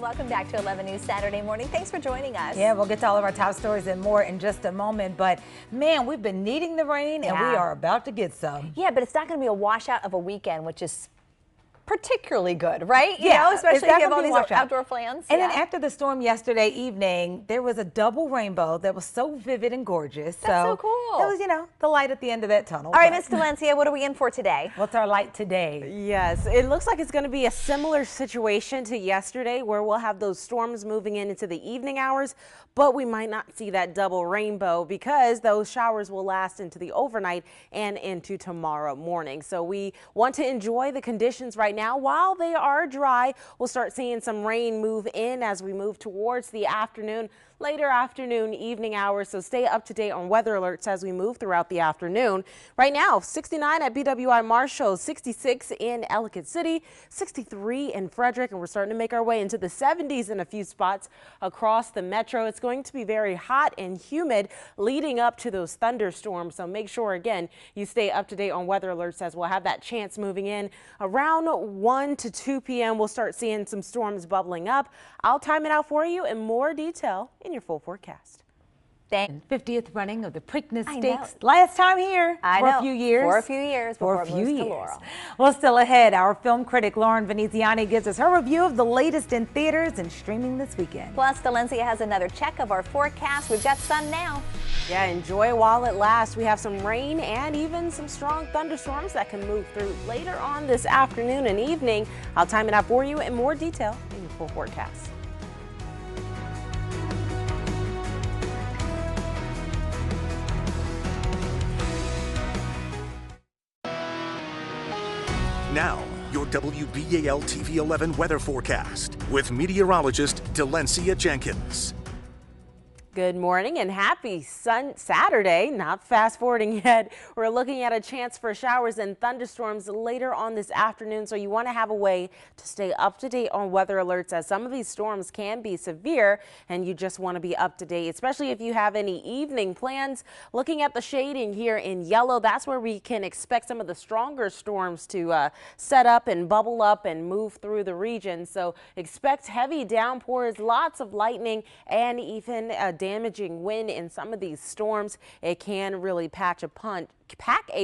welcome back to 11 News Saturday morning. Thanks for joining us. Yeah, we'll get to all of our top stories and more in just a moment. But man, we've been needing the rain and we are about to get some. Yeah, but it's not going to be a washout of a weekend, which is particularly good, right? You Yeah, know, especially if you have all definitely these outdoor plans. And then after the storm yesterday evening, there was a double rainbow that was so vivid and gorgeous. That's so cool. It was, you know, the light at the end of that tunnel. All right, Miss Dalencia, what are we in for today? What's our light today? Yes, it looks like it's going to be a similar situation to yesterday where we'll have those storms moving in into the evening hours, but we might not see that double rainbow because those showers will last into the overnight and into tomorrow morning. So we want to enjoy the conditions right now. While they are dry, we'll start seeing some rain move in as we move towards the afternoon, later afternoon, evening hours. So stay up to date on weather alerts as we move throughout the afternoon. Right now, 69 at BWI Marshall, 66 in Ellicott City, 63 in Frederick, and we're starting to make our way into the 70s in a few spots across the metro. It's going to be very hot and humid leading up to those thunderstorms. So make sure, again, you stay up to date on weather alerts as we'll have that chance moving in around 1 to 2 p.m. We'll start seeing some storms bubbling up. I'll time it out for you in more detail in your full forecast. 50th running of the Preakness Stakes. Last time here for a few years. For a few years. For a few years. Well, still ahead, our film critic Lauren Veneziani gives us her review of the latest in theaters and streaming this weekend. Plus, Dalencia has another check of our forecast. We've got sun now. Yeah, enjoy while it lasts. We have some rain and even some strong thunderstorms that can move through later on this afternoon and evening. I'll time it out for you in more detail in your full forecast. Now, your WBAL-TV 11 weather forecast with meteorologist Dalencia Jenkins. Good morning and happy Saturday. Not fast forwarding yet. We're looking at a chance for showers and thunderstorms later on this afternoon. So you want to have a way to stay up to date on weather alerts as some of these storms can be severe and you just want to be up to date, especially if you have any evening plans. Looking at the shading here in yellow, that's where we can expect some of the stronger storms to set up and bubble up and move through the region. So expect heavy downpours, lots of lightning, and even a damaging wind in some of these storms. It can really pack a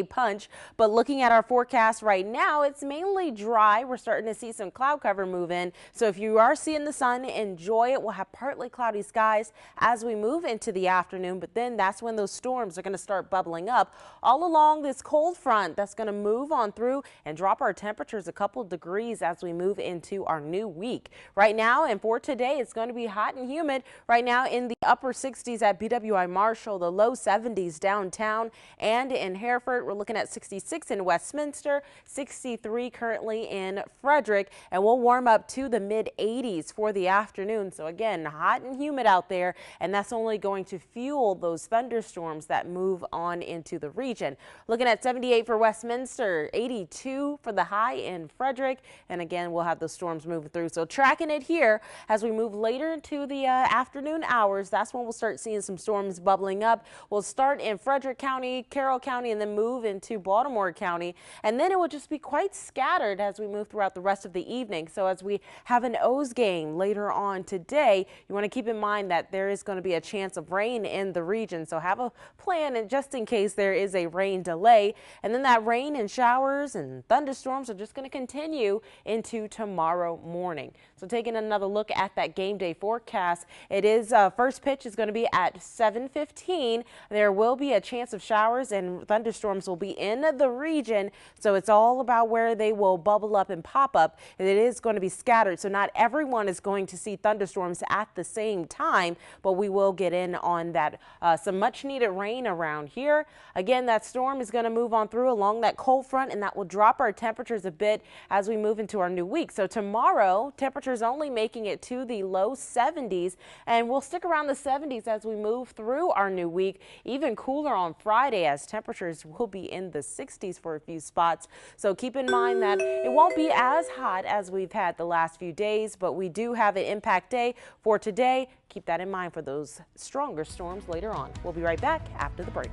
punch, but looking at our forecast right now, it's mainly dry. We're starting to see some cloud cover move in. So if you are seeing the sun, enjoy it. We'll have partly cloudy skies as we move into the afternoon, but then that's when those storms are going to start bubbling up all along this cold front that's going to move on through and drop our temperatures a couple degrees as we move into our new week. Right now and for today, it's going to be hot and humid. Right now in the upper 60s at BWI Marshall, the low 70s downtown, and in Hereford, we're looking at 66 in Westminster, 63 currently in Frederick, and we'll warm up to the mid 80s for the afternoon. So again, hot and humid out there, and that's only going to fuel those thunderstorms that move on into the region. Looking at 78 for Westminster, 82 for the high in Frederick, and again, we'll have those storms moving through. So tracking it here as we move later into the afternoon hours, that's when we'll start seeing some storms bubbling up. We'll start in Frederick County, Carroll County, and then move into Baltimore County, and then it will just be quite scattered as we move throughout the rest of the evening. So as we have an O's game later on today, you want to keep in mind that there is going to be a chance of rain in the region. So have a plan and just in case there is a rain delay, and then that rain and showers and thunderstorms are just going to continue into tomorrow morning. So taking another look at that game day forecast, it is first pitch is going to be at 7:15. There will be a chance of showers and thunderstorms will be in the region, so it's all about where they will bubble up and pop up. And it is going to be scattered, so not everyone is going to see thunderstorms at the same time, but we will get in on that some much needed rain around here. Again, that storm is going to move on through along that cold front, and that will drop our temperatures a bit as we move into our new week. So tomorrow, temperatures only making it to the low 70s, and we'll stick around the 70s as we move through our new week. Even cooler on Friday as temperatures will be in the 60s for a few spots. So keep in mind that it won't be as hot as we've had the last few days, but we do have an impact day for today. Keep that in mind for those stronger storms later on. We'll be right back after the break.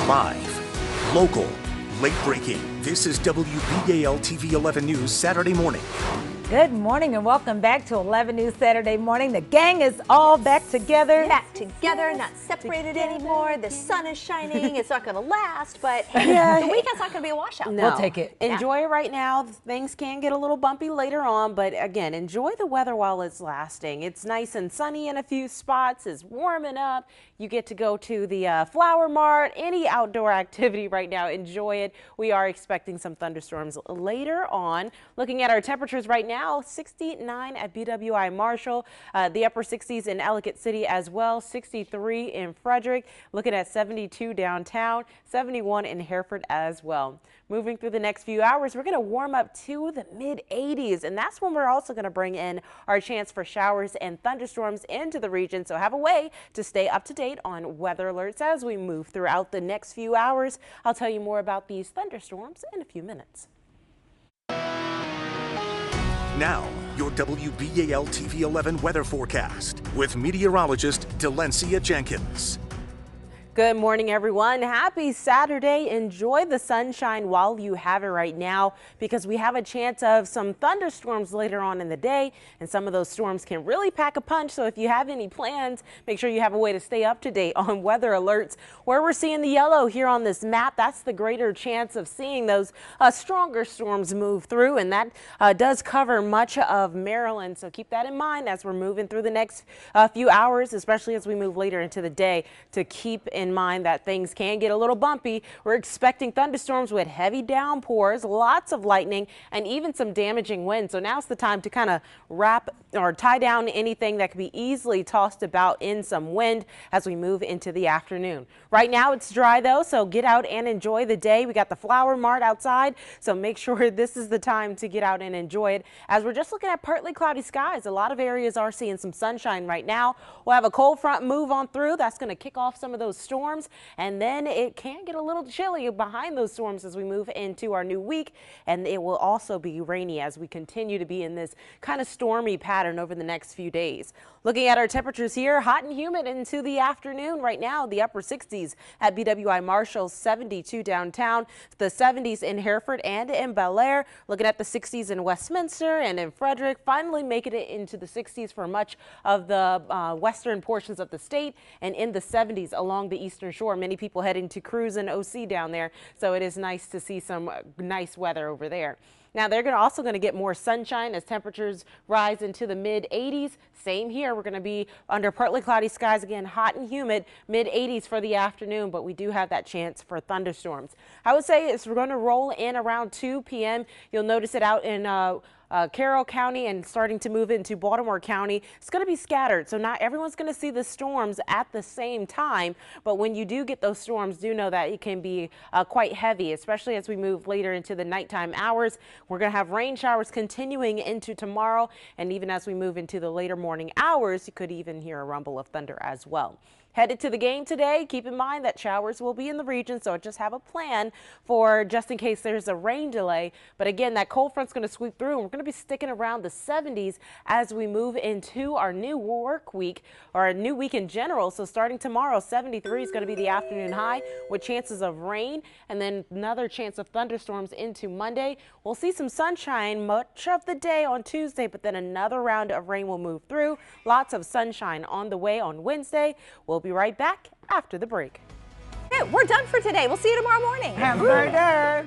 Live, local, late breaking. This is WBAL-TV 11 News Saturday morning. Good morning and welcome back to 11 News Saturday morning. The gang is all back together. Back together, not separated anymore. The sun is shining. It's not going to last, but hey, the weekend's not going to be a washout. No. We'll take it. Enjoy it right now. Things can get a little bumpy later on, but again, enjoy the weather while it's lasting. It's nice and sunny in a few spots. It's warming up. You get to go to the flower mart, any outdoor activity right now. Enjoy it. We are expecting some thunderstorms later on. Looking at our temperatures right now, 69 at BWI Marshall, the upper 60s in Ellicott City as well, 63 in Frederick, looking at 72 downtown, 71 in Hereford as well. Moving through the next few hours, we're going to warm up to the mid 80s, and that's when we're also going to bring in our chance for showers and thunderstorms into the region. So have a way to stay up to date on weather alerts as we move throughout the next few hours. I'll tell you more about these thunderstorms in a few minutes. Now, your WBAL-TV 11 weather forecast with meteorologist Dalencia Jenkins. Good morning, everyone. Happy Saturday. Enjoy the sunshine while you have it right now, because we have a chance of some thunderstorms later on in the day, and some of those storms can really pack a punch. So if you have any plans, make sure you have a way to stay up to date on weather alerts. Where we're seeing the yellow here on this map, that's the greater chance of seeing those stronger storms move through, and that does cover much of Maryland. So keep that in mind as we're moving through the next few hours, especially as we move later into the day, to keep in mind that things can get a little bumpy. We're expecting thunderstorms with heavy downpours, lots of lightning, and even some damaging winds. So now's the time to kind of wrap or tie down anything that could be easily tossed about in some wind as we move into the afternoon. Right now it's dry though, so get out and enjoy the day. We got the flower mart outside, so make sure this is the time to get out and enjoy it. As we're just looking at partly cloudy skies, a lot of areas are seeing some sunshine right now. We'll have a cold front move on through. That's going to kick off some of those storms, and then it can get a little chilly behind those storms as we move into our new week, and it will also be rainy as we continue to be in this kind of stormy pattern over the next few days. Looking at our temperatures here, hot and humid into the afternoon. Right now, the upper 60s at BWI Marshall, 72 downtown, the 70s in Hereford and in Bel Air. Looking at the 60s in Westminster and in Frederick, finally making it into the 60s for much of the western portions of the state, and in the 70s along the eastern shore. Many people heading to cruise and OC down there, so it is nice to see some nice weather over there. Now they're also going to get more sunshine as temperatures rise into the mid 80s. Same here. We're going to be under partly cloudy skies again, hot and humid, mid 80s for the afternoon, but we do have that chance for thunderstorms. I would say it's going to roll in around 2 p.m. You'll notice it out in Carroll County and starting to move into Baltimore County. It's going to be scattered, so not everyone's going to see the storms at the same time, but when you do get those storms, do know that it can be quite heavy, especially as we move later into the nighttime hours. We're going to have rain showers continuing into tomorrow, and even as we move into the later morning hours, you could even hear a rumble of thunder as well. Headed to the game today, keep in mind that showers will be in the region, so just have a plan for just in case there's a rain delay. But again, that cold front's going to sweep through, and we're going to be sticking around the 70s as we move into our new work week, or a new week in general. So starting tomorrow, 73 is going to be the afternoon high with chances of rain, and then another chance of thunderstorms into Monday. We'll see some sunshine much of the day on Tuesday, but then another round of rain will move through. Lots of sunshine on the way on Wednesday. We'll be right back after the break. Okay, we're done for today. We'll see you tomorrow morning. Have a great day.